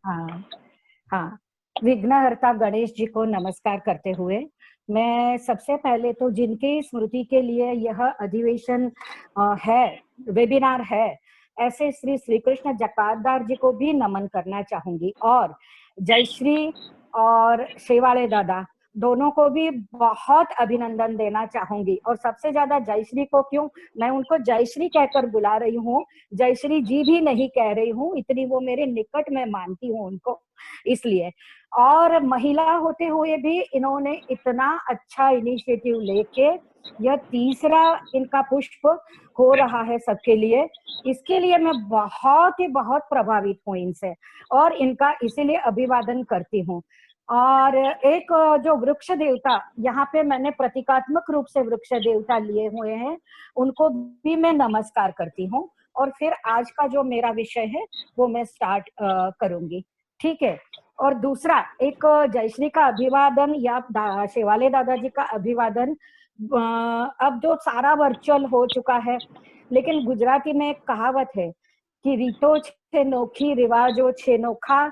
हाँ हाँ। विघ्नहर्ता गणेश जी को नमस्कार करते हुए मैं सबसे पहले तो जिनकी स्मृति के लिए यह अधिवेशन है, वेबिनार है, ऐसे श्री श्री कृष्ण जकातदार जी को भी नमन करना चाहूंगी, और जयश्री और शेवाले दादा दोनों को भी बहुत अभिनंदन देना चाहूंगी। और सबसे ज्यादा जयश्री को, क्यों मैं उनको जयश्री कहकर बुला रही हूँ, जयश्री जी भी नहीं कह रही हूँ, इतनी वो मेरे निकट में मानती हूँ उनको, इसलिए। और महिला होते हुए भी इन्होंने इतना अच्छा इनिशिएटिव लेके यह तीसरा इनका पुष्प हो रहा है सबके लिए, इसके लिए मैं बहुत ही बहुत प्रभावित हूँ इनसे, और इनका इसीलिए अभिवादन करती हूँ। और एक जो वृक्ष देवता यहाँ पे मैंने प्रतीकात्मक रूप से वृक्ष देवता लिए हुए हैं, उनको भी मैं नमस्कार करती हूँ। और फिर आज का जो मेरा विषय है वो मैं स्टार्ट करूंगी, ठीक है। और दूसरा एक जयश्री का अभिवादन या शेवाले दादाजी का अभिवादन, अब जो सारा वर्चुअल हो चुका है, लेकिन गुजराती में एक कहावत है कि रीतो छे नोखी रिवाजो छे नोखा,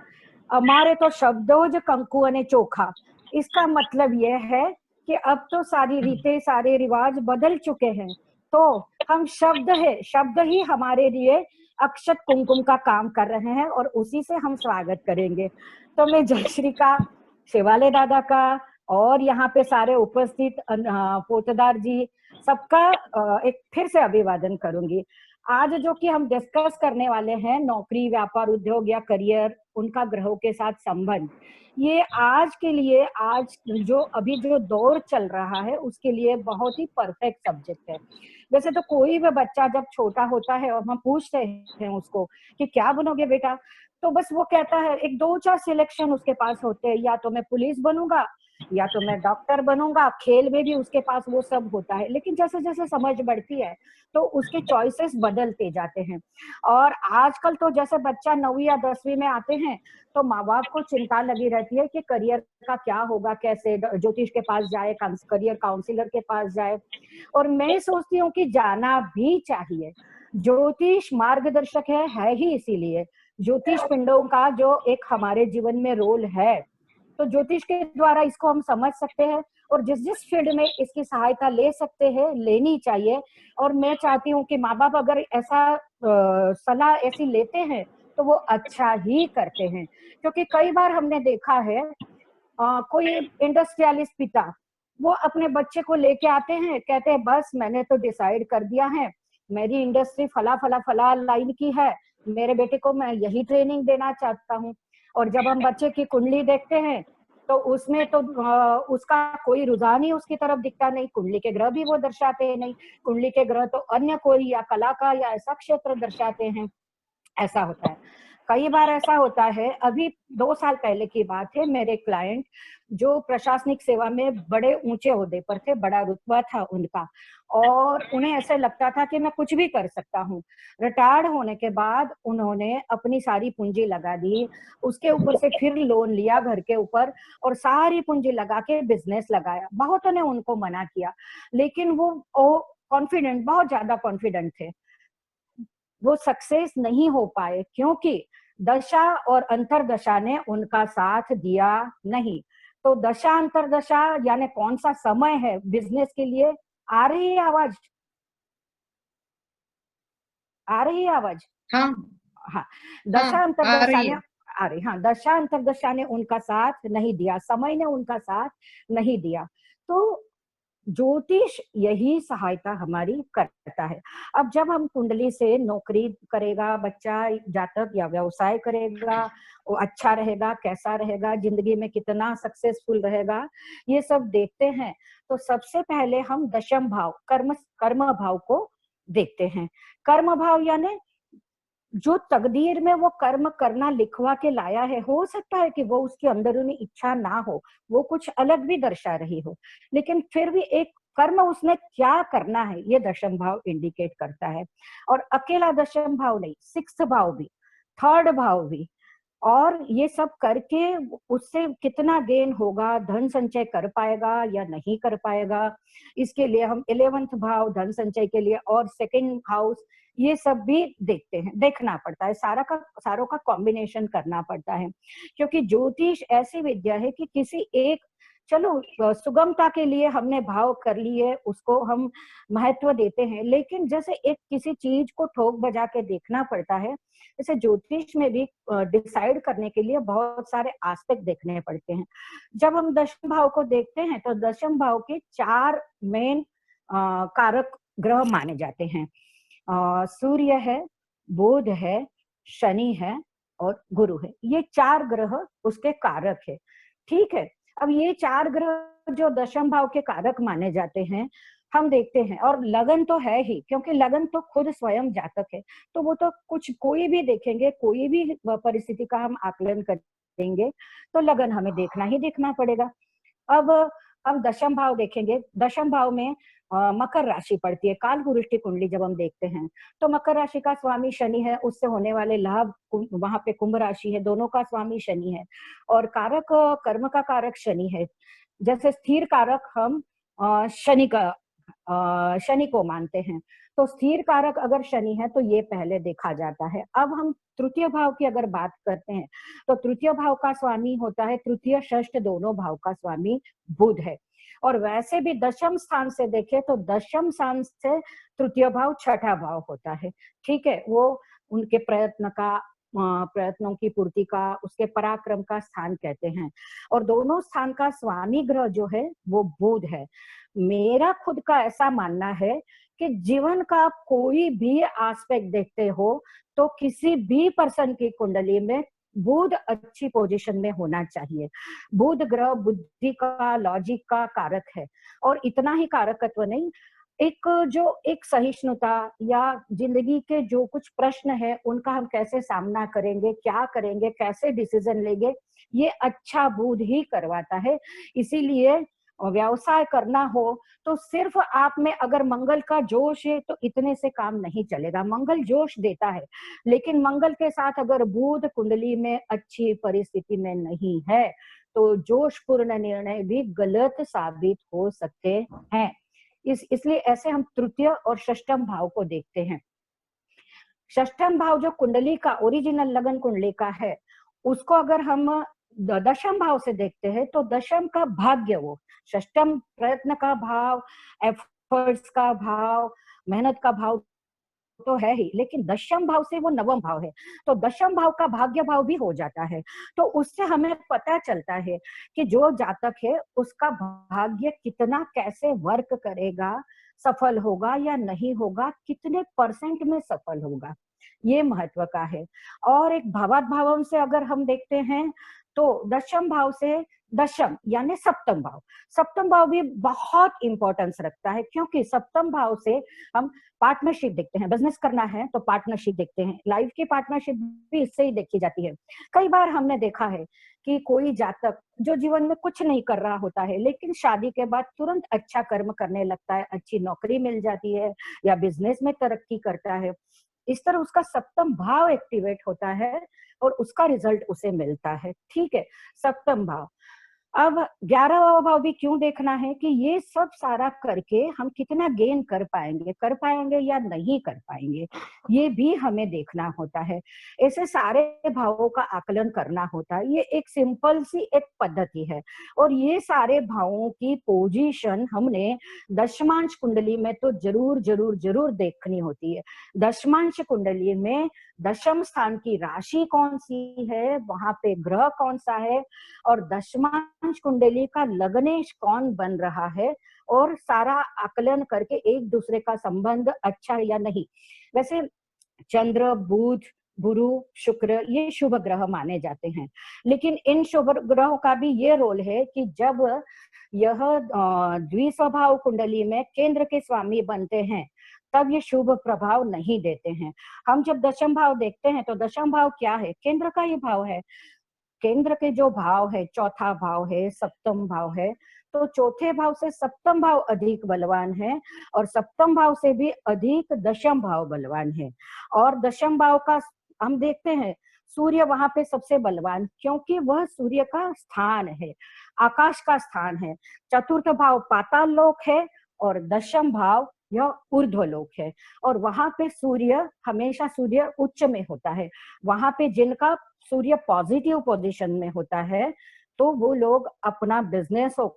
हमारे तो शब्दों ज कंकु अने चोखा। इसका मतलब यह है कि अब तो सारी रीतें, सारे रिवाज बदल चुके हैं, तो हम शब्द है, शब्द ही हमारे लिए अक्षत कुमकुम का काम कर रहे हैं, और उसी से हम स्वागत करेंगे। तो मैं जयश्री का, शिवाले दादा का, और यहाँ पे सारे उपस्थित पोतदार जी सबका एक फिर से अभिवादन करूंगी। आज जो कि हम डिस्कस करने वाले हैं, नौकरी, व्यापार, उद्योग या करियर, उनका ग्रहों के साथ संबंध, ये आज के लिए, आज जो अभी जो दौर चल रहा है उसके लिए बहुत ही परफेक्ट सब्जेक्ट है। वैसे तो कोई भी बच्चा जब छोटा होता है और हम पूछते हैं उसको कि क्या बनोगे बेटा, तो बस वो कहता है, एक दो चार सिलेक्शन उसके पास होते हैं, या तो मैं पुलिस बनूंगा, या तो मैं डॉक्टर बनूंगा, खेल में भी उसके पास वो सब होता है। लेकिन जैसे जैसे समझ बढ़ती है तो उसके चॉइसेस बदलते जाते हैं। और आजकल तो जैसे बच्चा 9वीं या 10वीं में आते हैं तो माँ बाप को चिंता लगी रहती है कि करियर का क्या होगा, कैसे ज्योतिष के पास जाए, करियर काउंसलर के पास जाए। और मैं सोचती हूँ कि जाना भी चाहिए, ज्योतिष मार्गदर्शक है ही इसीलिए। ज्योतिष पिंडों का जो एक हमारे जीवन में रोल है, तो ज्योतिष के द्वारा इसको हम समझ सकते हैं, और जिस जिस फील्ड में इसकी सहायता ले सकते हैं, लेनी चाहिए। और मैं चाहती हूँ कि माँ बाप अगर ऐसा सलाह ऐसी लेते हैं तो वो अच्छा ही करते हैं। क्योंकि कई बार हमने देखा है, कोई इंडस्ट्रियलिस्ट पिता, वो अपने बच्चे को लेके आते हैं, कहते हैं बस मैंने तो डिसाइड कर दिया है, मेरी इंडस्ट्री फला फला फला लाइन की है, मेरे बेटे को मैं यही ट्रेनिंग देना चाहता हूँ। और जब हम बच्चे की कुंडली देखते हैं तो उसमें तो उसका कोई रुझान ही उसकी तरफ दिखता नहीं, कुंडली के ग्रह भी वो दर्शाते हैं नहीं, कुंडली के ग्रह तो अन्य कोई या कला का या ऐसा क्षेत्र दर्शाते हैं, ऐसा होता है। कई बार ऐसा होता है, अभी 2 साल पहले की बात है, मेरे क्लाइंट जो प्रशासनिक सेवा में बड़े ऊंचे ओहदे पर थे, बड़ा रुतबा था उनका, और उन्हें ऐसे लगता था कि मैं कुछ भी कर सकता हूँ। रिटायर्ड होने के बाद उन्होंने अपनी सारी पूंजी लगा दी, उसके ऊपर से फिर लोन लिया घर के ऊपर, और सारी पूंजी लगा के बिजनेस लगाया। बहुतों ने उनको मना किया, लेकिन वो कॉन्फिडेंट, बहुत ज्यादा कॉन्फिडेंट थे, वो सक्सेस नहीं हो पाए क्योंकि दशा और अंतरदशा ने उनका साथ दिया नहीं। तो दशा अंतरदशा यानी कौन सा समय है बिजनेस के लिए, आ रही है आवाज, आ रही है आवाज? हाँ। हाँ। हाँ, दशा आ अंतरदशा रही ने, है। आ रही, हाँ, दशा अंतरदशा ने उनका साथ नहीं दिया, समय ने उनका साथ नहीं दिया। तो ज्योतिष यही सहायता हमारी करता है। अब जब हम कुंडली से नौकरी करेगा बच्चा, जातक, या व्यवसाय करेगा, वो अच्छा रहेगा, कैसा रहेगा, जिंदगी में कितना सक्सेसफुल रहेगा, ये सब देखते हैं, तो सबसे पहले हम दशम भाव, कर्म कर्म भाव को देखते हैं। कर्म भाव यानी जो तकदीर में वो कर्म करना लिखवा के लाया है, हो सकता है कि वो उसकी अंदरूनी इच्छा ना हो, वो कुछ अलग भी दर्शा रही हो, लेकिन फिर भी एक कर्म उसने क्या करना है ये दशम भाव इंडिकेट करता है। और अकेला दशम भाव नहीं, सिक्स्थ भाव भी, थर्ड भाव भी, और ये सब करके उससे कितना गेन होगा, धन संचय कर पाएगा या नहीं कर पाएगा, इसके लिए हम 11th भाव धन संचय के लिए, और सेकंड हाउस ये सब भी देखते हैं, देखना पड़ता है, सारों का कॉम्बिनेशन करना पड़ता है, क्योंकि ज्योतिष ऐसी विद्या है कि किसी एक, चलो सुगमता के लिए हमने भाव कर लिए, उसको हम महत्व देते हैं, लेकिन जैसे एक किसी चीज को ठोक बजा के देखना पड़ता है, जैसे ज्योतिष में भी डिसाइड करने के लिए बहुत सारे एस्पेक्ट देखने पड़ते हैं। जब हम दशम भाव को देखते हैं तो दशम भाव के 4 मेन कारक ग्रह माने जाते हैं। सूर्य है, बुध है, शनि है और गुरु है। ये 4 ग्रह उसके कारक है। ठीक है, अब ये 4 ग्रह जो दशम भाव के कारक माने जाते हैं, हम देखते हैं, और लगन तो है ही, क्योंकि लगन तो खुद स्वयं जातक है, तो वो तो कुछ कोई भी देखेंगे, कोई भी परिस्थिति का हम आकलन करेंगे तो लगन हमें देखना ही देखना पड़ेगा। अब हम दशम भाव देखेंगे, दशम भाव में मकर राशि पड़ती है। काल पुरुष की कुंडली जब हम देखते हैं तो मकर राशि का स्वामी शनि है, उससे होने वाले लाभ, वहां पे कुंभ राशि है, दोनों का स्वामी शनि है, और कारक कर्म का कारक शनि है। जैसे स्थिर कारक हम शनि को मानते हैं, तो स्थिर कारक अगर शनि है तो ये पहले देखा जाता है। अब हम तृतीय भाव की अगर बात करते हैं तो तृतीय भाव का स्वामी होता है, तृतीय षष्ठ दोनों भाव का स्वामी बुध है। और वैसे भी दशम स्थान से देखें तो दशम स्थान से तृतीय भाव छठा भाव होता है। ठीक है, वो उनके प्रयत्नों की पूर्ति का, उसके पराक्रम का स्थान कहते हैं। और दोनों स्थान का स्वामी ग्रह जो है वो बुध है। मेरा खुद का ऐसा मानना है कि जीवन का कोई भी एस्पेक्ट देखते हो तो किसी भी पर्सन की कुंडली में बुध अच्छी पोजीशन में होना चाहिए। बुध ग्रह बुद्धि का, लॉजिक का कारक है, और इतना ही कारकत्व नहीं, एक सहिष्णुता या जिंदगी के जो कुछ प्रश्न है उनका हम कैसे सामना करेंगे, क्या करेंगे, कैसे डिसीजन लेंगे, ये अच्छा बुध ही करवाता है। इसीलिए व्यवसाय करना हो तो सिर्फ आप में अगर मंगल का जोश है तो इतने से काम नहीं चलेगा। मंगल जोश देता है, लेकिन मंगल के साथ अगर बुध कुंडली में अच्छी परिस्थिति में नहीं है तो जोशपूर्ण निर्णय भी गलत साबित हो सकते हैं। इसलिए ऐसे हम तृतीय और षष्ठम भाव को देखते हैं। षष्ठम भाव जो कुंडली का ओरिजिनल लगन कुंडली का है, उसको अगर हम दशम भाव से देखते हैं तो दशम का भाग्य, वो षष्ठम प्रयत्न का भाव, एफर्ट्स का भाव, मेहनत का भाव तो है ही, लेकिन दशम भाव से वो नवम भाव है, तो दशम भाव का भाग्य भाव भी हो जाता है। तो उससे हमें पता चलता है कि जो जातक है उसका भाग्य कितना, कैसे वर्क करेगा, सफल होगा या नहीं होगा, कितने परसेंट में सफल होगा, ये महत्व का है। और एक भावात भावम से अगर हम देखते हैं तो दशम भाव से, दशम यानी सप्तम भाव भी बहुत इंपॉर्टेंस रखता है, क्योंकि सप्तम भाव से हम पार्टनरशिप देखते हैं, बिजनेस करना है तो पार्टनरशिप देखते हैं, लाइफ की पार्टनरशिप भी इससे ही देखी जाती है। कई बार हमने देखा है कि कोई जातक जो जीवन में कुछ नहीं कर रहा होता है, लेकिन शादी के बाद तुरंत अच्छा कर्म करने लगता है, अच्छी नौकरी मिल जाती है या बिजनेस में तरक्की करता है। इस तरह उसका सप्तम भाव एक्टिवेट होता है और उसका रिजल्ट उसे मिलता है। ठीक है, सप्तम भाव। अब 11वां भाव भी क्यों देखना है कि ये सब सारा करके हम कितना गेन कर पाएंगे या नहीं कर पाएंगे, ये भी हमें देखना होता है। ऐसे सारे भावों का आकलन करना होता है। ये एक सिंपल सी एक पद्धति है, और ये सारे भावों की पोजीशन हमने दशमांश कुंडली में तो जरूर जरूर जरूर देखनी होती है। दशमांश कुंडली में दशम स्थान की राशि कौन सी है, वहां पे ग्रह कौन सा है, और दशमांश कुंडली का लग्नेश कौन बन रहा है, और सारा आकलन करके एक दूसरे का संबंध अच्छा है या नहीं। वैसे चंद्र, बुध, गुरु, शुक्र ये शुभ ग्रह माने जाते हैं, लेकिन इन शुभ ग्रहों का भी ये रोल है कि जब यह द्विस्वभाव कुंडली में केंद्र के स्वामी बनते हैं तब ये शुभ प्रभाव नहीं देते हैं। हम जब दशम भाव देखते हैं तो दशम भाव क्या है, केंद्र का ये भाव है। केंद्र के जो भाव है, चौथा भाव है, सप्तम भाव है, तो चौथे भाव से सप्तम भाव अधिक बलवान है, और सप्तम भाव से भी अधिक दशम भाव बलवान है। और दशम भाव का हम देखते हैं सूर्य वहां पे सबसे बलवान, क्योंकि वह सूर्य का स्थान है, आकाश का स्थान है। चतुर्थ भाव पाताल लोक है और दशम भाव यह ऊर्ध्वलोक है। और वहां पे सूर्य हमेशा सूर्य उच्च में होता है। वहां पे जिनका सूर्य पॉजिटिव पोजीशन में होता है तो वो लोग अपना बिजनेस हो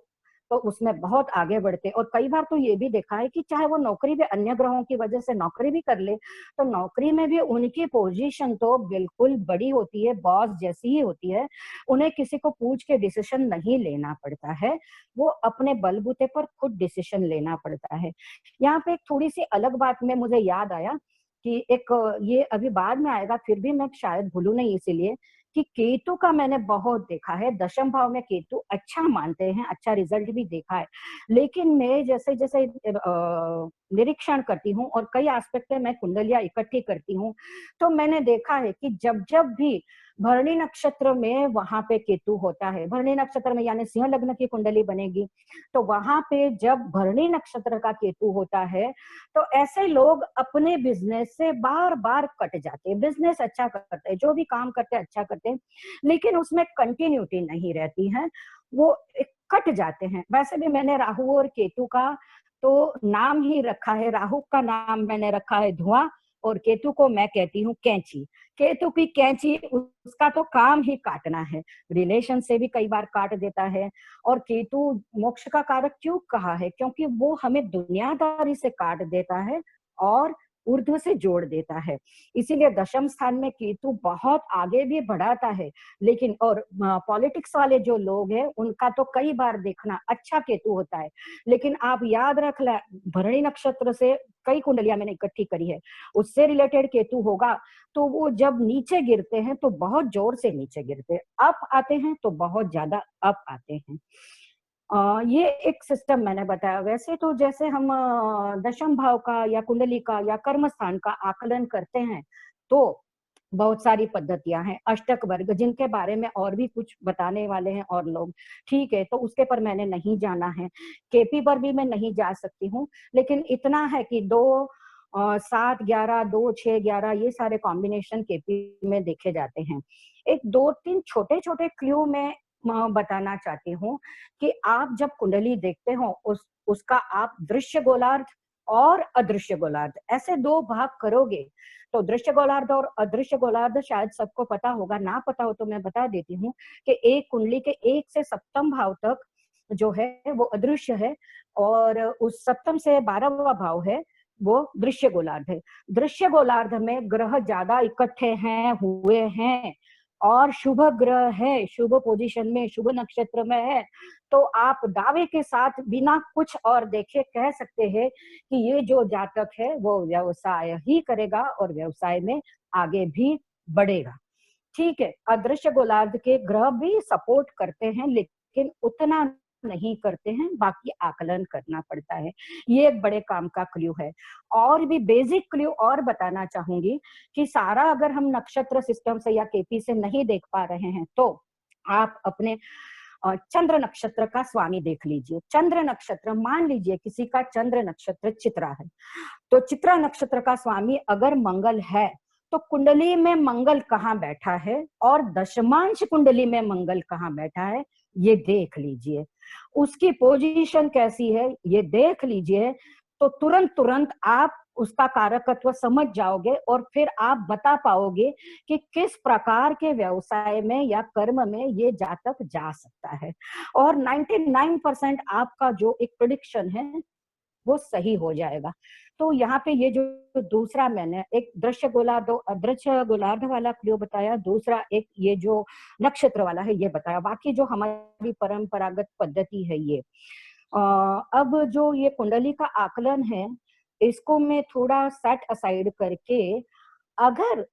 तो उसमें बहुत आगे बढ़ते। और कई बार तो ये भी देखा है कि चाहे वो नौकरी भी अन्य ग्रहों की वजह से नौकरी भी कर ले तो नौकरी में भी उनकी पोजीशन तो बिल्कुल बड़ी होती है, बॉस जैसी ही होती है। उन्हें किसी को पूछ के डिसीजन नहीं लेना पड़ता है, वो अपने बलबूते पर खुद डिसीजन लेना पड़ता है। यहाँ पे एक थोड़ी सी अलग बात में मुझे याद आया कि एक ये अभी बाद में आएगा, फिर भी मैं शायद भूलू नहीं, इसीलिए कि केतु का मैंने बहुत देखा है। दशम भाव में केतु अच्छा मानते हैं, अच्छा रिजल्ट भी देखा है। लेकिन मैं जैसे जैसे निरीक्षण करती हूँ और कई एस्पेक्ट में मैं कुंडलियां इकट्ठी करती हूँ तो मैंने देखा है कि जब जब भी भरणी नक्षत्र में वहां पे केतु होता है, भरणी नक्षत्र में यानी सिंह लग्न की कुंडली बनेगी, तो वहां पे जब भरणी नक्षत्र का केतु होता है तो ऐसे लोग अपने बिजनेस से बार बार कट जाते हैं। बिजनेस अच्छा करते हैं, जो भी काम करते हैं अच्छा करते हैं, लेकिन उसमें कंटिन्यूटी नहीं रहती है, वो कट जाते हैं। वैसे भी मैंने राहु और केतु का तो नाम ही रखा है, राहु का नाम मैंने रखा है धुआं और केतु को मैं कहती हूँ कैंची। केतु की कैंची, उसका तो काम ही काटना है, रिलेशन से भी कई बार काट देता है। और केतु मोक्ष का कारक क्यों कहा है, क्योंकि वो हमें दुनियादारी से काट देता है और ऊर्ध्व से जोड़ देता है। इसीलिए दशम स्थान में केतु बहुत आगे भी बढ़ाता है। लेकिन और पॉलिटिक्स वाले जो लोग हैं उनका तो कई बार देखना अच्छा केतु होता है। लेकिन आप याद रख ले, भरणी नक्षत्र से कई कुंडलियां मैंने इकट्ठी करी है, उससे रिलेटेड केतु होगा तो वो जब नीचे गिरते हैं तो बहुत जोर से नीचे गिरते हैं, अप आते हैं तो बहुत ज्यादा अप आते हैं। ये एक सिस्टम मैंने बताया। वैसे तो जैसे हम दशम भाव का या कुंडली का या कर्म स्थान का आकलन करते हैं तो बहुत सारी पद्धतियां हैं, अष्टक वर्ग, जिनके बारे में और भी कुछ बताने वाले हैं और लोग, ठीक है, तो उसके पर मैंने नहीं जाना है। केपी पर भी मैं नहीं जा सकती हूँ, लेकिन इतना है कि 2 7 11 2 6 11 ये सारे कॉम्बिनेशन केपी में देखे जाते हैं। एक दो तीन छोटे छोटे क्लू में बताना चाहती हूँ कि आप जब कुंडली देखते हो उसका आप दृश्य गोलार्ध और अदृश्य गोलार्ध ऐसे दो भाग करोगे तो दृश्य गोलार्ध और अदृश्य गोलार्ध शायद सबको पता होगा, ना पता हो तो मैं बता देती हूँ कि एक कुंडली के 1 से सप्तम भाव तक जो है वो अदृश्य है और उस सप्तम से 12वां भाव है वो दृश्य गोलार्ध है। दृश्य गोलार्ध में ग्रह ज्यादा इकट्ठे हैं हुए हैं और शुभ ग्रह है, शुभ पोजीशन में, शुभ नक्षत्र में है, तो आप दावे के साथ बिना कुछ और देखे कह सकते हैं कि ये जो जातक है वो व्यवसाय ही करेगा और व्यवसाय में आगे भी बढ़ेगा। ठीक है, अदृश्य गोलार्ध के ग्रह भी सपोर्ट करते हैं लेकिन उतना नहीं करते हैं, बाकी आकलन करना पड़ता है। ये एक बड़े काम का क्लू है। और भी बेसिक क्लू और बताना चाहूंगी कि सारा अगर हम नक्षत्र सिस्टम से या केपी से नहीं देख पा रहे हैं तो आप अपने चंद्र नक्षत्र का स्वामी देख लीजिए। चंद्र नक्षत्र, मान लीजिए किसी का चंद्र नक्षत्र चित्रा है, तो चित्रा नक्षत्र का स्वामी अगर मंगल है तो कुंडली में मंगल कहाँ बैठा है और दशमांश कुंडली में मंगल कहाँ बैठा है ये देख लीजिए। उसकी पोजीशन कैसी है ये देख लीजिए, तो तुरंत तुरंत आप उसका कारकत्व समझ जाओगे और फिर आप बता पाओगे कि किस प्रकार के व्यवसाय में या कर्म में ये जातक जा सकता है। और 99% आपका जो एक प्रेडिक्शन है वो सही हो जाएगा। तो यहाँ पे ये जो दूसरा मैंने एक दृश्य गोलार्ध अदृश्य गोलार्ध वाला क्लू बताया, दूसरा एक ये जो नक्षत्र वाला है ये बताया, बाकी जो हमारी परंपरागत पद्धति है ये। अब जो ये कुंडली का आकलन है इसको मैं थोड़ा सेट असाइड करके, अगर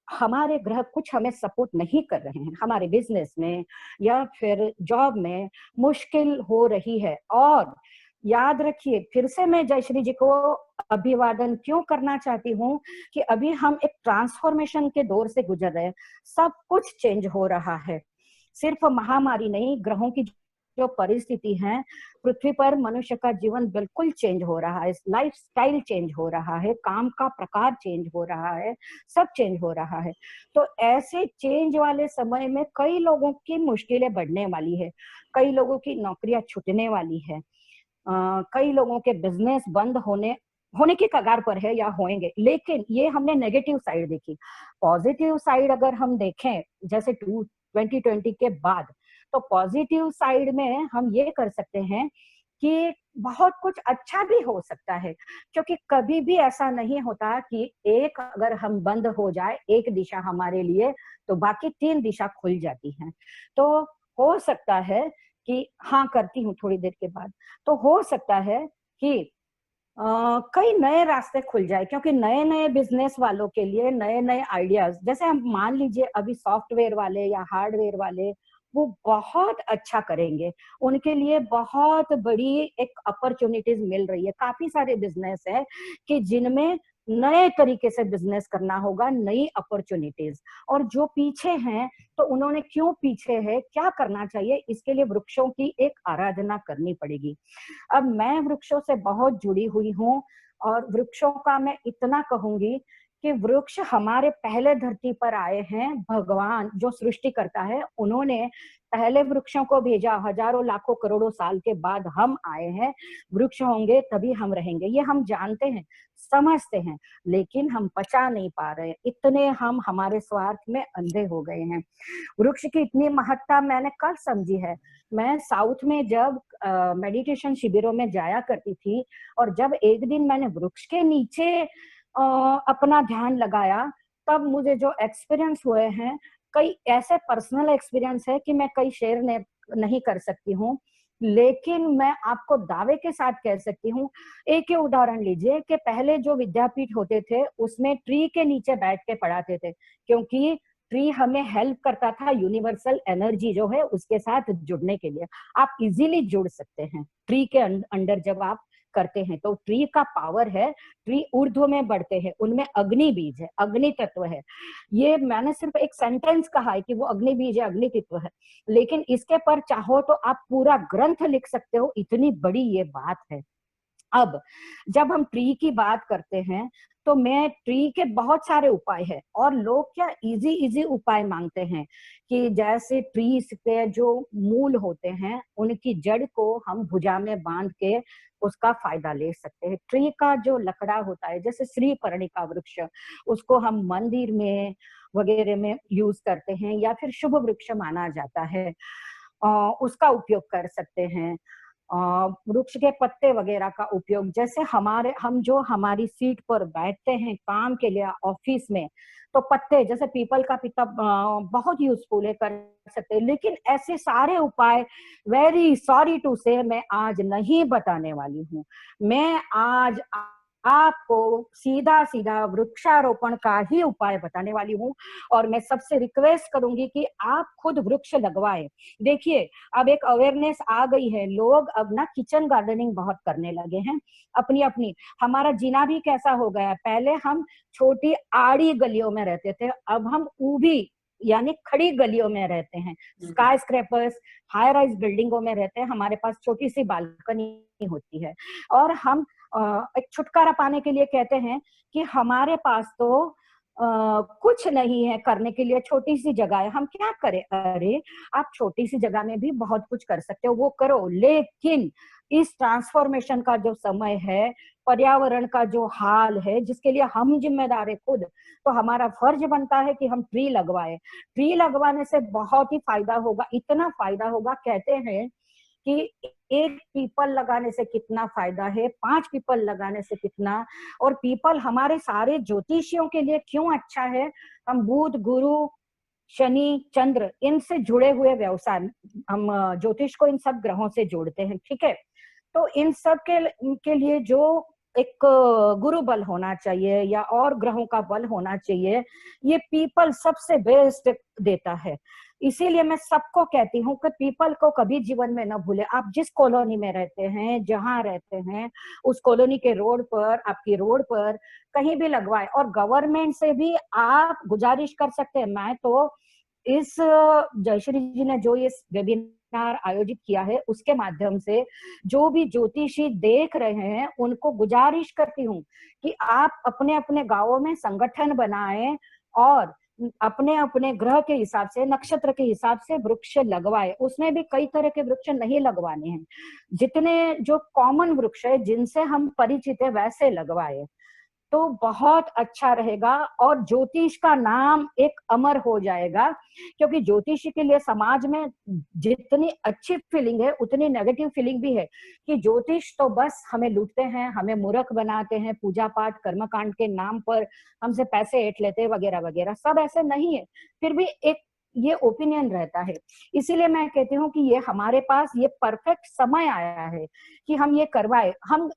हमारे ग्रह कुछ हमें सपोर्ट नहीं कर रहे हैं, हमारे बिजनेस में या फिर जॉब में मुश्किल हो रही है, और याद रखिए फिर से मैं जयश्री जी को अभिवादन क्यों करना चाहती हूँ कि अभी हम एक ट्रांसफॉर्मेशन के दौर से गुजर रहे हैं, सब कुछ चेंज हो रहा है। सिर्फ महामारी नहीं, ग्रहों की जो परिस्थिति है, पृथ्वी पर मनुष्य का जीवन बिल्कुल चेंज हो रहा है, लाइफ स्टाइल चेंज हो रहा है, काम का प्रकार चेंज हो रहा है, सब चेंज हो रहा है। तो ऐसे चेंज वाले समय में कई लोगों की मुश्किलें बढ़ने वाली है, कई लोगों की नौकरियां छूटने वाली है, कई लोगों के बिजनेस बंद होने होने की कगार पर है या होंगे, लेकिन ये हमने नेगेटिव साइड देखी। पॉजिटिव साइड अगर हम देखें जैसे 2020 के बाद, तो पॉजिटिव साइड में हम ये कर सकते हैं कि बहुत कुछ अच्छा भी हो सकता है, क्योंकि कभी भी ऐसा नहीं होता कि एक अगर हम बंद हो जाए एक दिशा हमारे लिए, तो बाकी 3 दिशा खुल जाती हैं। तो हो सकता है कि हाँ, करती हूँ थोड़ी देर के बाद, तो हो सकता है कि कई नए रास्ते खुल जाए, क्योंकि नए-नए बिज़नेस वालों के लिए नए-नए आइडियाज़, जैसे हम मान लीजिए अभी सॉफ्टवेयर वाले या हार्डवेयर वाले, वो बहुत अच्छा करेंगे। उनके लिए बहुत बड़ी एक अपॉर्च्युनिटीज़ मिल रही है। काफ़ी सारे बिज़नेस हैं कि जिनमें नए तरीके से बिज़नेस करना होगा, नई अपॉर्च्युनिटीज़, और जो पीछे हैं, तो उन्होंने क्यों पीछे है, क्या करना चाहिए, इसके लिए वृक्षों की एक आराधना करनी पड़ेगी। अब मैं वृक्षों से बहुत जुड़ी हुई हूँ, और वृक्षों का मैं इतना कहूंगी कि वृक्ष हमारे पहले धरती पर आए हैं, भगवान जो सृष्टि करता है, उन्होंने पहले वृक्षों को भेजा, हजारों लाखों करोड़ों साल के बाद हम आए हैं। वृक्ष होंगे तभी हम रहेंगे, ये हम जानते हैं, समझते हैं, लेकिन हम पचा नहीं पा रहे, इतने हम हमारे स्वार्थ में अंधे हो गए हैं। वृक्ष की इतनी महत्ता मैंने कल समझी है। मैं साउथ में जब मेडिटेशन शिविरों में जाया करती थी, और जब एक दिन मैंने वृक्ष के नीचे अपना ध्यान लगाया, तब मुझे जो एक्सपीरियंस हुए हैं, कई ऐसे पर्सनल एक्सपीरियंस है कि मैं कई शेयर नहीं कर सकती हूँ, लेकिन मैं आपको दावे के साथ कह सकती हूँ। एक ही उदाहरण लीजिए कि पहले जो विद्यापीठ होते थे उसमें ट्री के नीचे बैठ के पढ़ाते थे, क्योंकि ट्री हमें हेल्प करता था यूनिवर्सल एनर्जी जो है उसके साथ जुड़ने के लिए। आप इजीली जुड़ सकते हैं ट्री के अंडर जब आप करते हैं, तो ट्री का पावर है। ट्री ऊर्ध्व में बढ़ते हैं, उनमें अग्नि बीज है, अग्नि तत्व है। ये मैंने सिर्फ एक सेंटेंस कहा है कि वो अग्नि बीज है, अग्नि तत्व है, लेकिन इसके पर चाहो तो आप पूरा ग्रंथ लिख सकते हो, इतनी बड़ी ये बात है। अब जब हम ट्री की बात करते हैं, तो मैं ट्री के बहुत सारे उपाय हैं, और लोग क्या इजी इजी उपाय मांगते हैं कि जैसे ट्री के जो मूल होते हैं उनकी जड़ को हम भुजा में बांध के उसका फायदा ले सकते हैं। ट्री का जो लकड़ा होता है, जैसे श्री पर्णिका वृक्ष, उसको हम मंदिर में वगैरह में यूज करते हैं, या फिर शुभ वृक्ष माना जाता है, उसका उपयोग कर सकते हैं। वृक्ष के पत्ते वगैरह का उपयोग, जैसे हम जो हमारी सीट पर बैठते हैं काम के लिए ऑफिस में, तो पत्ते जैसे पीपल का पत्ता बहुत यूजफुल है, कर सकते हैं। लेकिन ऐसे सारे उपाय, वेरी सॉरी टू से, मैं आज नहीं बताने वाली हूँ। मैं आज आपको सीधा सीधा वृक्षारोपण का ही उपाय बताने वाली हूँ, और मैं सबसे रिक्वेस्ट करूंगी कि आप खुद वृक्ष लगवाएं। देखिए, अब एक अवेयरनेस आ गई है, लोग अब ना किचन गार्डनिंग बहुत करने लगे हैं अपनी अपनी। हमारा जीना भी कैसा हो गया है, पहले हम छोटी आड़ी गलियों में रहते थे, अब हम ऊभी यानी खड़ी गलियों में रहते हैं, स्काई स्क्रैपर्स, हाई राइज बिल्डिंगों में रहते हैं, हमारे पास छोटी सी बालकनी होती है, और हम एक छुटकारा पाने के लिए कहते हैं कि हमारे पास तो कुछ नहीं है करने के लिए, छोटी सी जगह है, हम क्या करें। अरे, आप छोटी सी जगह में भी बहुत कुछ कर सकते हो, वो करो, लेकिन इस ट्रांसफॉर्मेशन का जो समय है, पर्यावरण का जो हाल है, जिसके लिए हम जिम्मेदार है खुद, तो हमारा फर्ज बनता है कि हम ट्री लगवाए। ट्री लगवाने से बहुत ही फायदा होगा, इतना फायदा होगा, कहते हैं कि एक पीपल लगाने से कितना फायदा है, 5 पीपल लगाने से कितना। और पीपल हमारे सारे ज्योतिषियों के लिए क्यों अच्छा है, हम बुध, गुरु, शनि, चंद्र, इनसे जुड़े हुए व्यवसाय, हम ज्योतिष को इन सब ग्रहों से जोड़ते हैं, ठीक है। तो इन सब के लिए जो एक गुरु बल होना चाहिए या और ग्रहों का बल होना चाहिए, ये पीपल सबसे बेस्ट देता है। इसीलिए मैं सबको कहती हूँ कि पीपल को कभी जीवन में न भूले। आप जिस कॉलोनी में रहते हैं, जहां रहते हैं, उस कॉलोनी के रोड पर, आपकी रोड पर कहीं भी लगवाए। और गवर्नमेंट से भी आप गुजारिश कर सकते हैं। मैं तो इस जयश्री जी ने जो ये वेबिनार आयोजित किया है, उसके माध्यम से जो भी ज्योतिषी देख रहे हैं उनको गुजारिश करती हूँ कि आप अपने अपने गांवों में संगठन बनाएं, और अपने अपने ग्रह के हिसाब से, नक्षत्र के हिसाब से वृक्ष लगवाए। उसमें भी कई तरह के वृक्ष नहीं लगवाने हैं, जितने जो कॉमन वृक्ष है जिनसे हम परिचित है वैसे लगवाए तो बहुत अच्छा रहेगा। और ज्योतिष का नाम एक अमर हो जाएगा, क्योंकि ज्योतिषी के लिए समाज में जितनी अच्छी फीलिंग है उतनी नेगेटिव फीलिंग भी है कि ज्योतिष तो बस हमें लूटते हैं, हमें मूर्ख बनाते हैं, पूजा पाठ कर्मकांड के नाम पर हमसे पैसे ऐंठ लेते हैं वगैरह वगैरह। सब ऐसे नहीं है, फिर भी एक ये ओपिनियन रहता है। इसीलिए मैं कहती हूँ कि ये हमारे पास ये परफेक्ट समय आया है कि हम ये करवाए। हम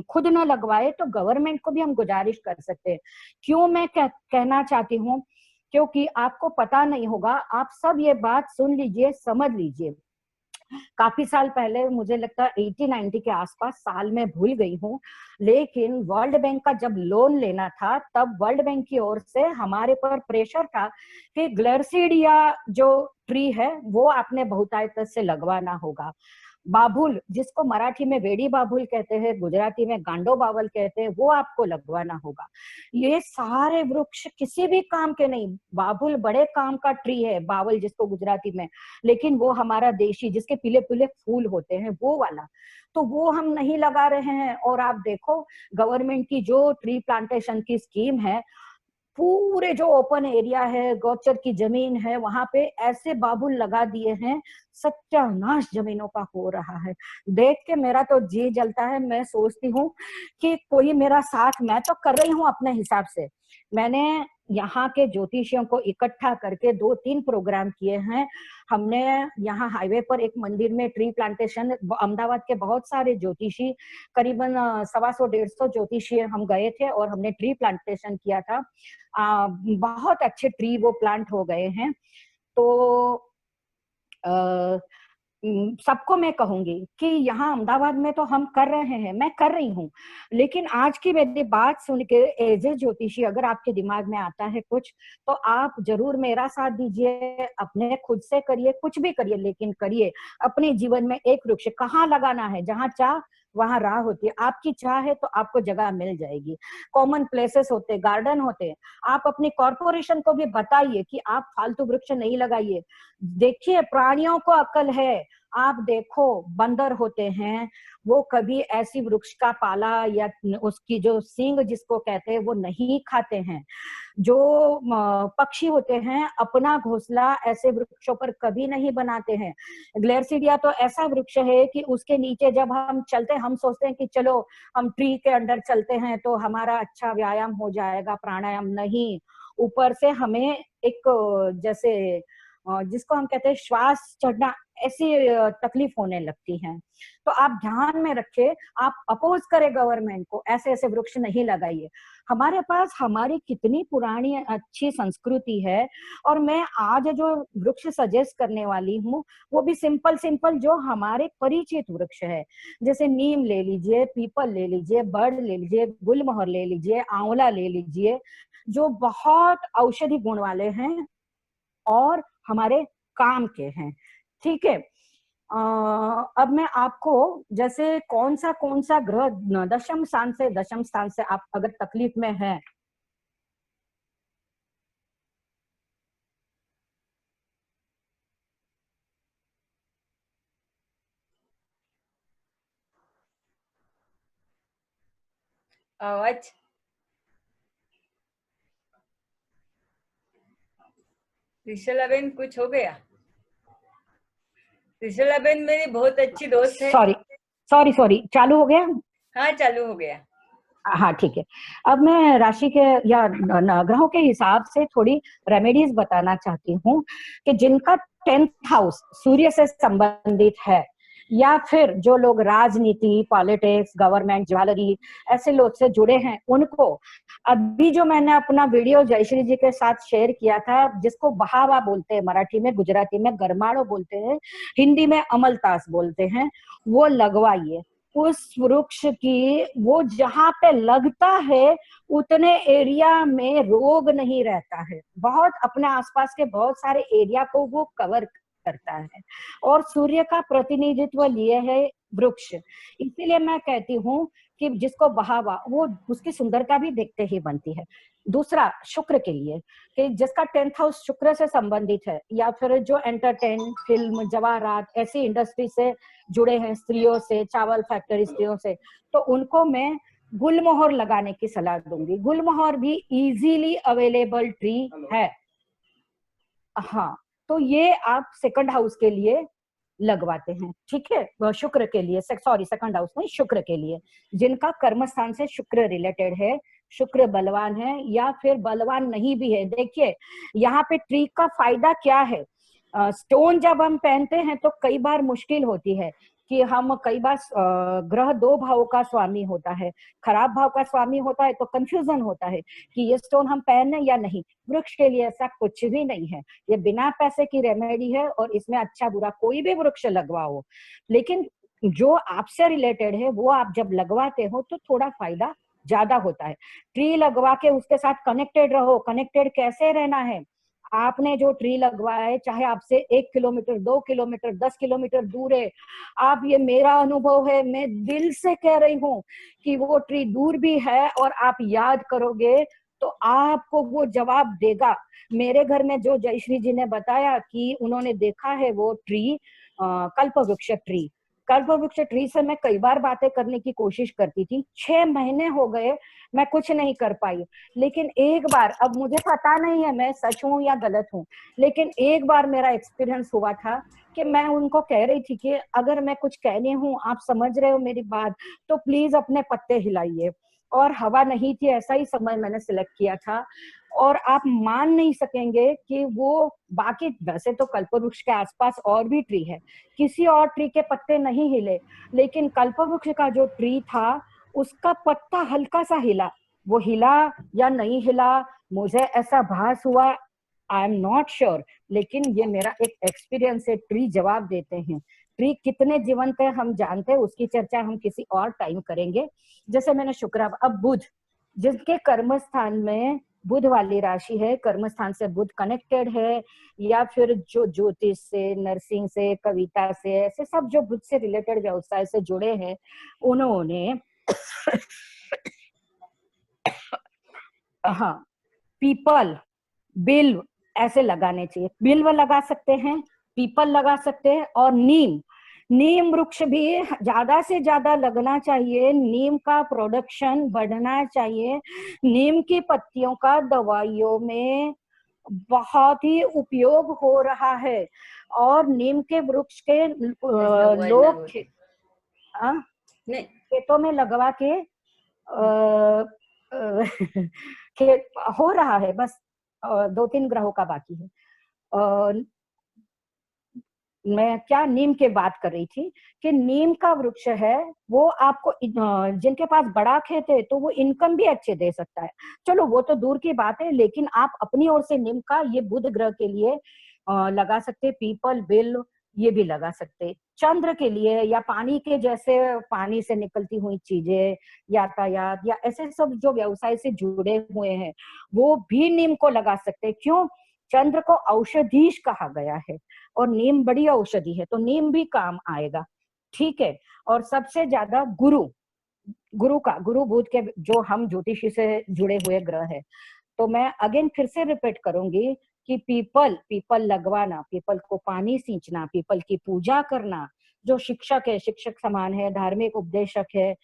खुद न लगवाए तो गवर्नमेंट को भी हम गुजारिश कर सकते हैं। क्यों मैं कहना चाहती हूँ, क्योंकि आपको पता नहीं होगा, आप सब ये बात सुन लीजिए, समझ लीजिए। काफी साल पहले, मुझे लगता है 80-90 के आसपास, साल में भूल गई हूँ, लेकिन वर्ल्ड बैंक का जब लोन लेना था तब वर्ल्ड बैंक की ओर से हमारे पर प्रेशर था कि ग्लेरसीडिया जो ट्री है वो आपने बहुतायत से लगवाना होगा। बाबुल, जिसको मराठी में वेड़ी बाबुल कहते हैं, गुजराती में गांडो बावल कहते हैं, वो आपको लगवाना होगा। ये सारे वृक्ष किसी भी काम के नहीं। बाबुल बड़े काम का ट्री है, बावल जिसको गुजराती में, लेकिन वो हमारा देशी जिसके पीले पीले फूल होते हैं वो वाला, तो वो हम नहीं लगा रहे हैं। और आप देखो गवर्नमेंट की जो ट्री प्लांटेशन की स्कीम है, पूरे जो ओपन एरिया है, गौचर की जमीन है, वहां पे ऐसे बाबुल लगा दिए हैं, सत्यानाश जमीनों का हो रहा है। देख के मेरा तो जी जलता है। मैं सोचती हूँ कि कोई मेरा साथ, मैं तो कर रही हूँ अपने हिसाब से। मैंने यहाँ के ज्योतिषियों को इकट्ठा करके 2-3 प्रोग्राम किए हैं। हमने यहाँ हाईवे पर एक मंदिर में ट्री प्लांटेशन, अहमदाबाद के बहुत सारे ज्योतिषी, करीबन 125-150 ज्योतिषी हम गए थे और हमने ट्री प्लांटेशन किया था। बहुत अच्छे ट्री वो प्लांट हो गए हैं। तो सबको मैं कहूंगी कि यहाँ अहमदाबाद में तो हम कर रहे हैं, मैं कर रही हूँ, लेकिन आज की मेरी बात सुन के एज ए ज्योतिषी अगर आपके दिमाग में आता है कुछ, तो आप जरूर मेरा साथ दीजिए। अपने खुद से करिए, कुछ भी करिए, लेकिन करिए। अपने जीवन में एक वृक्ष कहाँ लगाना है, जहाँ चाह वहां राह होती है। आपकी चाह है तो आपको जगह मिल जाएगी। कॉमन प्लेसेस होते, गार्डन होते, आप अपनी कॉर्पोरेशन को भी बताइए कि आप फालतू वृक्ष नहीं लगाइए। देखिए प्राणियों को अक्ल है। आप देखो बंदर होते हैं, वो कभी ऐसी वृक्ष का पाला या उसकी जो सींग जिसको कहते हैं वो नहीं खाते हैं। जो पक्षी होते हैं अपना घोंसला ऐसे वृक्षों पर कभी नहीं बनाते हैं। ग्लेरसीडिया तो ऐसा वृक्ष है कि उसके नीचे जब हम चलते हैं, हम सोचते हैं कि चलो हम ट्री के अंडर चलते हैं तो हमारा अच्छा व्यायाम हो जाएगा, प्राणायाम नहीं। ऊपर से हमें एक जैसे जिसको हम कहते हैं श्वास चढ़ना, ऐसी तकलीफ होने लगती है। तो आप ध्यान में रखें, आप अपोज करें गवर्नमेंट को, ऐसे ऐसे वृक्ष नहीं लगाइए। हमारे पास हमारी कितनी पुरानी अच्छी संस्कृति है। और मैं आज जो वृक्ष सजेस्ट करने वाली हूँ वो भी सिंपल सिंपल जो हमारे परिचित वृक्ष है। जैसे नीम ले लीजिए, पीपल ले लीजिए, बड़ ले लीजिए, गुलमोहर ले लीजिए, आंवला ले लीजिए, जो बहुत औषधि गुण वाले हैं और हमारे काम के हैं। ठीक है। अब मैं आपको जैसे कौन सा ग्रह दशम स्थान से आप अगर तकलीफ में है, आवाज। त्रिशलाबेन कुछ हो गया? त्रिशलाबेन मेरी बहुत अच्छी दोस्त है। सॉरी सॉरी सॉरी, चालू हो गया? हाँ चालू हो गया। हाँ ठीक है। अब मैं राशि के या ग्रहों के हिसाब से थोड़ी रेमेडीज बताना चाहती हूँ कि जिनका 10th हाउस सूर्य से संबंधित है, या फिर जो लोग राजनीति, पॉलिटिक्स, गवर्नमेंट, ज्वेलरी ऐसे लोग से जुड़े हैं, उनको अभी जो मैंने अपना वीडियो जयश्री जी के साथ शेयर किया था, जिसको बहावा बोलते हैं मराठी में, गुजराती में गरमाड़ो बोलते हैं, हिंदी में अमलतास बोलते हैं, वो लगवाइए। उस वृक्ष की वो जहां पे लगता है उतने एरिया में रोग नहीं रहता है। बहुत अपने आसपास के बहुत सारे एरिया को वो कवर करता है। और सूर्य का प्रतिनिधित्व लिए है वृक्ष। इसीलिए मैं कहती हूँ कि जिसको बहावा, वो उसकी सुंदरता भी देखते ही बनती है। दूसरा शुक्र के लिए, कि जिसका 10th हाउस शुक्र से संबंधित है, या फिर जो एंटरटेन, फिल्म, जवाहरात ऐसी इंडस्ट्री से जुड़े हैं, स्त्रियों से, चावल फैक्ट्री स्त्रियों से, तो उनको मैं गुलमोहर लगाने की सलाह दूंगी। गुलमोहर भी इजीली अवेलेबल ट्री है। हाँ, तो ये आप सेकंड हाउस के लिए लगवाते हैं, ठीक है, शुक्र के लिए, सॉरी सेकंड हाउस में, शुक्र के लिए, जिनका कर्म स्थान से शुक्र रिलेटेड है, शुक्र बलवान है या फिर बलवान नहीं भी है। देखिए यहाँ पे ट्री का फायदा क्या है, स्टोन जब हम पहनते हैं तो कई बार मुश्किल होती है कि हम कई बार ग्रह 2 भावों का स्वामी होता है, खराब भाव का स्वामी होता है, तो कंफ्यूजन होता है कि ये स्टोन हम पहने या नहीं। वृक्ष के लिए ऐसा कुछ भी नहीं है, ये बिना पैसे की रेमेडी है और इसमें अच्छा बुरा कोई भी वृक्ष लगवाओ, लेकिन जो आपसे रिलेटेड है वो आप जब लगवाते हो तो थोड़ा फायदा ज्यादा होता है। ट्री लगवा के उसके साथ कनेक्टेड रहो। कनेक्टेड कैसे रहना है, आपने जो ट्री लगवाया है, चाहे आपसे 1 किलोमीटर, 2 किलोमीटर, 10 किलोमीटर दूर है, आप, ये मेरा अनुभव है, मैं दिल से कह रही हूँ कि वो ट्री दूर भी है और आप याद करोगे तो आपको वो जवाब देगा। मेरे घर में जो जयश्री जी ने बताया कि उन्होंने देखा है वो ट्री, कल्प वृक्ष ट्री, कल्प वृक्ष ट्री से मैं कई बार बातें करने की कोशिश करती थी, 6 महीने हो गए मैं कुछ नहीं कर पाई, लेकिन एक बार, अब मुझे पता नहीं है मैं सच हूं या गलत हूं, लेकिन एक बार मेरा एक्सपीरियंस हुआ था कि मैं उनको कह रही थी कि अगर मैं कुछ कहने हूं, आप समझ रहे हो मेरी बात, तो प्लीज अपने पत्ते हिलाइए। और हवा नहीं थी, ऐसा ही समय मैंने सिलेक्ट किया था, और आप मान नहीं सकेंगे कि वो, बाकी वैसे तो कल्पवृक्ष के आसपास और भी ट्री है, किसी और ट्री के पत्ते नहीं हिले, लेकिन कल्पवृक्ष का जो ट्री था उसका पत्ता हल्का सा हिला। वो हिला या नहीं हिला, मुझे ऐसा भास हुआ, आई एम नॉट श्योर, लेकिन ये मेरा एक एक्सपीरियंस है। ट्री जवाब देते हैं, ट्री कितने जीवंत है हम जानते हैं, उसकी चर्चा हम किसी और टाइम करेंगे। जैसे मैंने शुक्र, अब बुध, जिसके कर्म स्थान में बुध वाली राशि है, कर्म स्थान से बुध कनेक्टेड है, या फिर जो ज्योतिष से, नर्सिंग से, कविता से, ऐसे सब जो बुध से रिलेटेड व्यवसाय से जुड़े हैं, उन्होंने हाँ, पीपल, बिल्व ऐसे लगाने चाहिए। बिल्व लगा सकते हैं, पीपल लगा सकते हैं, और नीम, नीम वृक्ष भी ज्यादा से ज्यादा लगना चाहिए। नीम का प्रोडक्शन बढ़ना चाहिए। नीम की पत्तियों का दवाइयों में बहुत ही उपयोग हो रहा है, और नीम के वृक्ष के लोग खेतों में लगवा के खेत हो रहा है, बस 2-3 ग्रहों का बाकी है। मैं क्या नीम के बात कर रही थी कि नीम का वृक्ष है, वो आपको, जिनके पास बड़ा खेत है तो वो इनकम भी अच्छे दे सकता है। चलो वो तो दूर की बात है, लेकिन आप अपनी ओर से नीम का ये बुध ग्रह के लिए लगा सकते, पीपल, बिल ये भी लगा सकते। चंद्र के लिए, या पानी के, जैसे पानी से निकलती हुई चीजें, यातायात या ऐसे सब जो व्यवसाय से जुड़े हुए हैं, वो भी नीम को लगा सकते। क्यों? चंद्र को औषधीश कहा गया है और नीम बड़ी औषधि है, तो नीम भी काम आएगा, ठीक है। और सबसे ज्यादा गुरु, गुरु बुध के, जो हम ज्योतिषी से जुड़े हुए ग्रह है, तो मैं अगेन फिर से रिपीट करूंगी कि पीपल लगवाना, पीपल को पानी सींचना, पीपल की पूजा करना, जो शिक्षक है, शिक्षक समान है, धार्मिक उपदेशक है,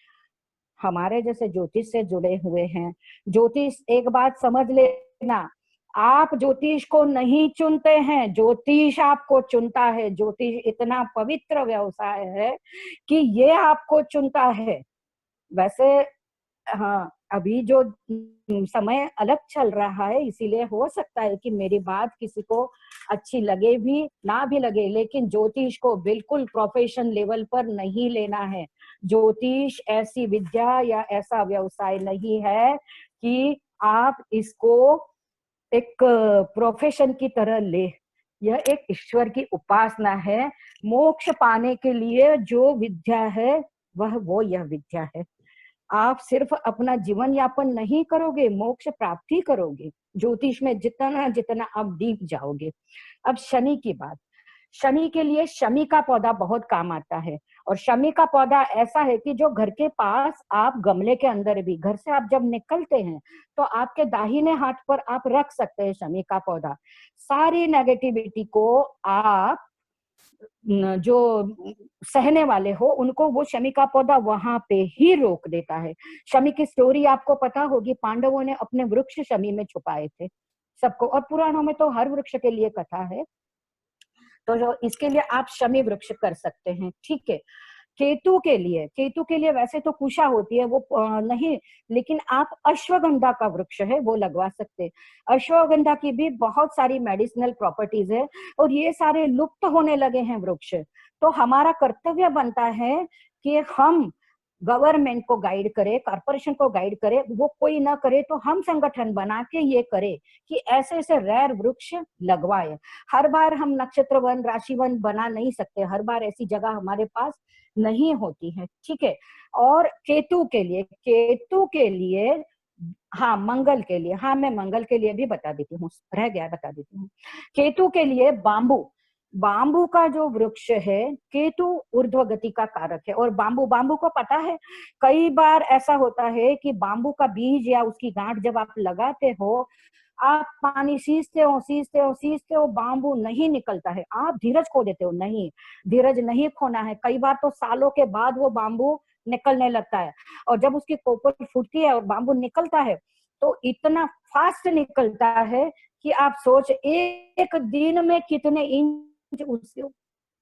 हमारे जैसे ज्योतिष से जुड़े हुए हैं। ज्योतिष, एक बात समझ लेना, आप ज्योतिष को नहीं चुनते हैं, ज्योतिष आपको चुनता है। ज्योतिष इतना पवित्र व्यवसाय है कि ये आपको चुनता है। वैसे हाँ, अभी जो समय अलग चल रहा है, इसीलिए हो सकता है कि मेरी बात किसी को अच्छी लगे भी ना भी लगे, लेकिन ज्योतिष को बिल्कुल प्रोफेशन लेवल पर नहीं लेना है। ज्योतिष ऐसी विद्या या ऐसा व्यवसाय नहीं है कि आप इसको एक प्रोफेशन की तरह ले। यह एक ईश्वर की उपासना है। मोक्ष पाने के लिए जो विद्या है वो यह विद्या है। आप सिर्फ अपना जीवन यापन नहीं करोगे, मोक्ष प्राप्ति करोगे ज्योतिष में जितना जितना आप डीप जाओगे। अब शनि की बात, शनि के लिए शमी का पौधा बहुत काम आता है। और शमी का पौधा ऐसा है कि जो घर के पास आप गमले के अंदर भी, घर से आप जब निकलते हैं तो आपके दाहिने हाथ पर आप रख सकते हैं शमी का पौधा। सारी नेगेटिविटी को आप जो सहने वाले हो उनको वो शमी का पौधा वहां पे ही रोक देता है। शमी की स्टोरी आपको पता होगी, पांडवों ने अपने वृक्ष शमी में छुपाए थे सबको, और पुराणों में तो हर वृक्ष के लिए कथा है। तो जो इसके लिए आप शमी वृक्ष कर सकते हैं, ठीक है। केतु के लिए वैसे तो कुशा होती है, वो नहीं, लेकिन आप अश्वगंधा का वृक्ष है वो लगवा सकते हैं। अश्वगंधा की भी बहुत सारी मेडिसिनल प्रॉपर्टीज है, और ये सारे लुप्त होने लगे हैं वृक्ष। तो हमारा कर्तव्य बनता है कि हम गवर्नमेंट को गाइड करे, कॉर्पोरेशन को गाइड करे, वो कोई ना करे तो हम संगठन बना के ये करे कि ऐसे ऐसे रेयर वृक्ष लगवाए। हर बार हम नक्षत्र वन, राशि वन बना नहीं सकते, हर बार ऐसी जगह हमारे पास नहीं होती है, ठीक है। और केतु के लिए हाँ, मंगल के लिए, हाँ मैं मंगल के लिए भी बता देती हूँ, रह गया बता देती हूँ। केतु के लिए बाम्बू का जो वृक्ष है, केतु ऊर्ध्व गति का कारक है। और बाम्बू को पता है, कई बार ऐसा होता है कि बाम्बू का बीज या उसकी गांठ जब आप लगाते हो, आप पानी सींचते हो, बाम्बू नहीं निकलता है, आप धीरज खो देते हो। नहीं, धीरज नहीं खोना है, कई बार तो सालों के बाद वो बाम्बू निकलने लगता है। और जब उसकी कोपर फूटती है और बाम्बू निकलता है तो इतना फास्ट निकलता है कि आप सोच एक दिन में कितने इंच उसकी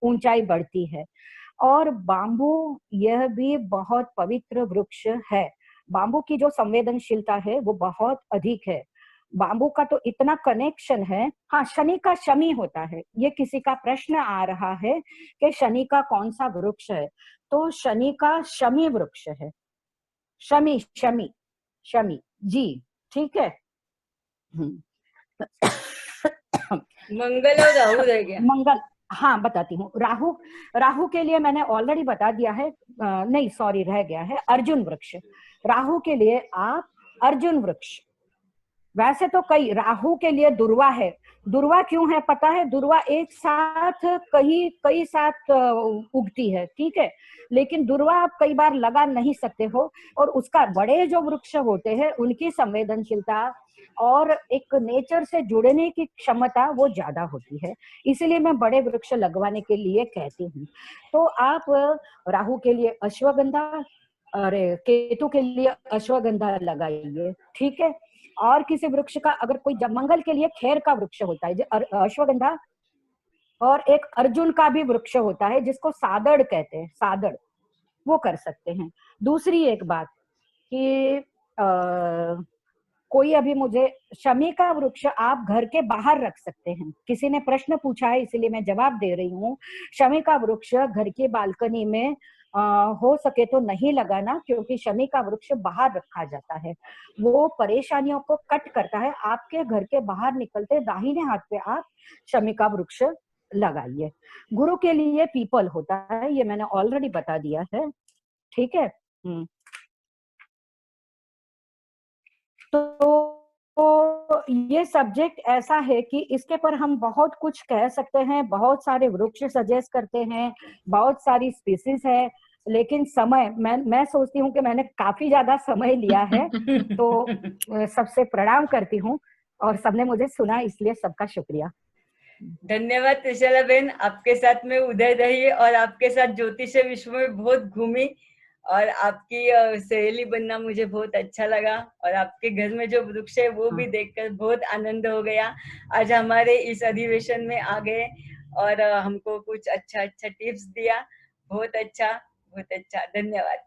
ऊंचाई बढ़ती है। और बाम्बू यह भी बहुत पवित्र वृक्ष है। बाम्बू की जो संवेदनशीलता है वो बहुत अधिक है। बाम्बू का तो इतना कनेक्शन है। हाँ, शनि का शमी होता है, ये किसी का प्रश्न आ रहा है कि शनि का कौन सा वृक्ष है, तो शनि का शमी वृक्ष है। शमी शमी शमी जी, ठीक है। मंगल और राहु रह गया। मंगल, हाँ बताती हूँ। राहु के लिए मैंने ऑलरेडी बता दिया है, नहीं सॉरी रह गया है, अर्जुन वृक्ष। राहु के लिए आप अर्जुन वृक्ष, वैसे तो राहु के लिए दुर्वा है। दुर्वा क्यों है पता है? दुर्वा एक साथ कई साथ उगती है, ठीक है, लेकिन दुर्वा आप कई बार लगा नहीं सकते हो। और उसका बड़े जो वृक्ष होते हैं उनकी संवेदनशीलता और एक नेचर से जुड़ने की क्षमता वो ज्यादा होती है, इसलिए मैं बड़े वृक्ष लगवाने के लिए कहती हूँ। तो आप राहु के लिए अश्वगंधा, अरे केतु के लिए अश्वगंधा लगाइए, ठीक है। और किसी वृक्ष का अगर कोई, जब मंगल के लिए खैर का वृक्ष होता है अश्वगंधा, और एक अर्जुन का भी वृक्ष होता है जिसको सादड़ कहते हैं, सादड़, वो कर सकते हैं। दूसरी एक बात कि कोई अभी मुझे, शमी का वृक्ष आप घर के बाहर रख सकते हैं, किसी ने प्रश्न पूछा है इसलिए मैं जवाब दे रही हूँ। शमी का वृक्ष घर की बालकनी में हो सके तो नहीं लगाना, क्योंकि शमी का वृक्ष बाहर रखा जाता है, वो परेशानियों को कट करता है। आपके घर के बाहर निकलते दाहिने हाथ पे आप शमी का वृक्ष लगाइए। गुरु के लिए पीपल होता है, ये मैंने ऑलरेडी बता दिया है, ठीक है। तो ये सब्जेक्ट ऐसा है कि इसके पर हम बहुत कुछ कह सकते हैं, बहुत सारे वृक्ष सजेस्ट करते हैं, बहुत सारी स्पीसीज है, लेकिन समय, मैं सोचती हूँ कि मैंने काफी ज्यादा समय लिया है। तो सबसे प्रणाम करती हूँ, और सबने मुझे सुना, इसलिए सबका शुक्रिया। धन्यवाद त्रिशला बहन, आपके साथ में उदय रही और आपके साथ ज्योतिष विश्व में बहुत घूमी, और आपकी सहेली बनना मुझे बहुत अच्छा लगा, और आपके घर में जो वृक्ष है वो भी देखकर बहुत आनंद हो गया। आज हमारे इस अधिवेशन में आ गए और हमको कुछ अच्छा टिप्स दिया। बहुत अच्छा, धन्यवाद।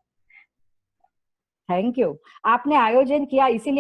थैंक यू, आपने आयोजन किया इसीलिए